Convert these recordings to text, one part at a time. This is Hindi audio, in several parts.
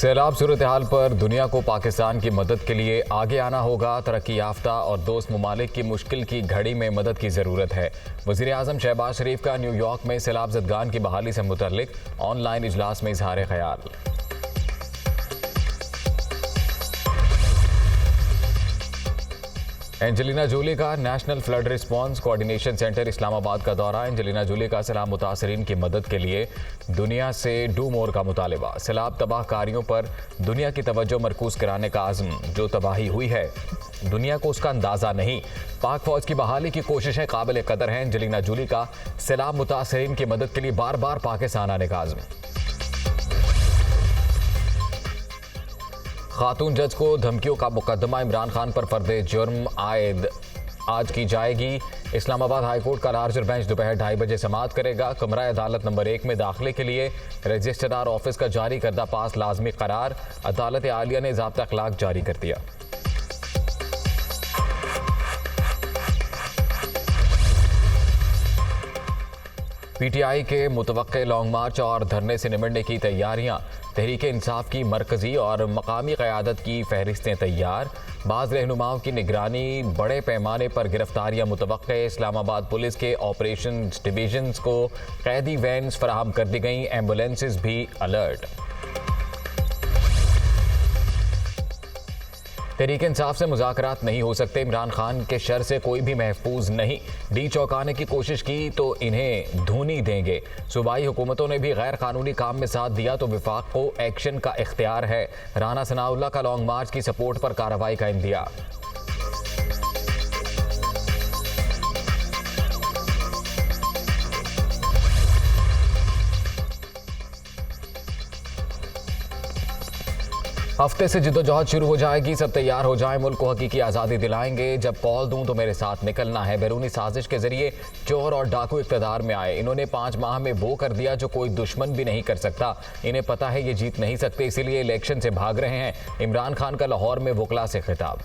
सैलाब सूरत हाल पर दुनिया को पाकिस्तान की मदद के लिए आगे आना होगा। तरक्की याफ्ता और दोस्त ममालिक की मुश्किल की घड़ी में मदद की ज़रूरत है। वज़ीर आज़म शहबाज शरीफ का न्यूयॉर्क में सैलाब ज़दगान की बहाली से मुतल्लिक ऑनलाइन इजलास में इजहार ख्याल। एंजेलिना जोली का national flood response coordination centre Islamabad का दौरा। एंजेलिना जोली का सैलाब मुतासरीन की मदद के लिए दुनिया से डू मोर का मुतालबा। सैलाब तबाहकारियों पर दुनिया की तवज्जो मरकूज कराने का आज़म। जो तबाही हुई है दुनिया को उसका अंदाज़ा नहीं। पाक फौज की बहाली की कोशिशें काबिल कदर हैं। एंजेलिना जोली का सैलाब मुतासरीन की मदद के लिए बार बार पाकिस्तान आने का आज़म। खातून जज को धमकियों का मुकदमा। इमरान खान पर फर्द जुर्म आयद आज की जाएगी। इस्लामाबाद हाईकोर्ट का लार्जर बेंच दोपहर 2:30 बजे समाअत करेगा। कमरा अदालत नंबर 1 में दाखिले के लिए रजिस्ट्रार ऑफिस का जारी करदा पास लाजमी करार। अदालत आलिया ने ज़ाब्ता अखलाक जारी कर दिया। पीटीआई के मुतवक्के लॉन्ग मार्च और धरने से निमटने की तैयारियां। तहरीक इंसाफ की मरकजी और मकामी क़यादत की फहरिस्तें तैयार। बाज़ रहनुमाओं की निगरानी। बड़े पैमाने पर गिरफ्तारियां मुतवक्के। इस्लामाबाद पुलिस के ऑपरेशन डिवीजन्स को कैदी वैन्स फराहम कर दी गई। एम्बुलेंसेज भी अलर्ट। तहरीक इंसाफ से मुज़ाकरात नहीं हो सकते। इमरान खान के शर से कोई भी महफूज नहीं। डी चौंकाने की कोशिश की तो इन्हें धूनी देंगे। सूबाई हुकूमतों ने भी गैर कानूनी काम में साथ दिया तो विफाक को एक्शन का इख्तियार है। राना सनाउल्लाह का लॉन्ग मार्च की सपोर्ट पर कार्रवाई का इंदिया। हफ्ते से जिद्दोजहद शुरू हो जाएगी। सब तैयार हो जाएं, मुल्क को हकीकी आज़ादी दिलाएंगे। जब कॉल दूं तो मेरे साथ निकलना है। बैरूनी साजिश के जरिए चोर और डाकू इक़्तिदार में आए। इन्होंने 5 माह में वो कर दिया जो कोई दुश्मन भी नहीं कर सकता। इन्हें पता है ये जीत नहीं सकते, इसीलिए इलेक्शन से भाग रहे हैं। इमरान खान का लाहौर में वकला से खिताब।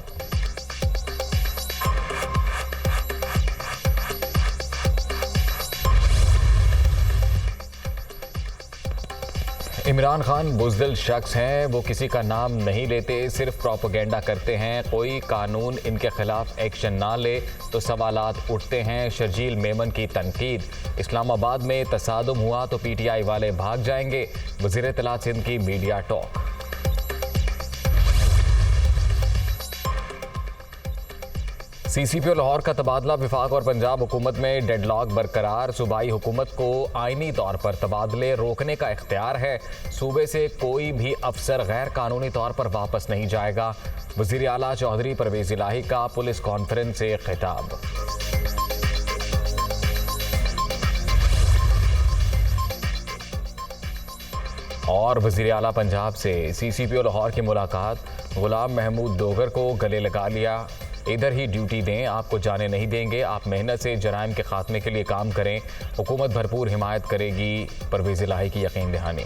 इमरान खान बुज़दिल शख्स हैं। वो किसी का नाम नहीं लेते, सिर्फ प्रोपेगेंडा करते हैं। कोई कानून इनके खिलाफ एक्शन ना ले तो सवालात उठते हैं। शर्जील मेमन की तनकीद। इस्लामाबाद में तसादुम हुआ तो पीटीआई वाले भाग जाएंगे। वज़ीर इत्तलात सिंध की मीडिया टॉक। सीसीपीओ लाहौर का तबादला। विफाक और पंजाब हुकूमत में डेडलॉक बरकरार। सूबाई हुकूमत को आईनी तौर पर तबादले रोकने का इख्तियार है। सूबे से कोई भी अफसर गैर कानूनी तौर पर वापस नहीं जाएगा। वज़ीर आला चौधरी परवेज़ इलाही का पुलिस कॉन्फ्रेंस से खिताब। और वज़ीर आला पंजाब से सीसीपीओ लाहौर की मुलाकात। गुलाम महमूद डोगर को गले लगा लिया। इधर ही ड्यूटी दें, आपको जाने नहीं देंगे। आप मेहनत से जराइम के खात्मे के लिए काम करें। हुकूमत भरपूर हिमायत करेगी। परवेज़ इलाही की यकीन दहानी।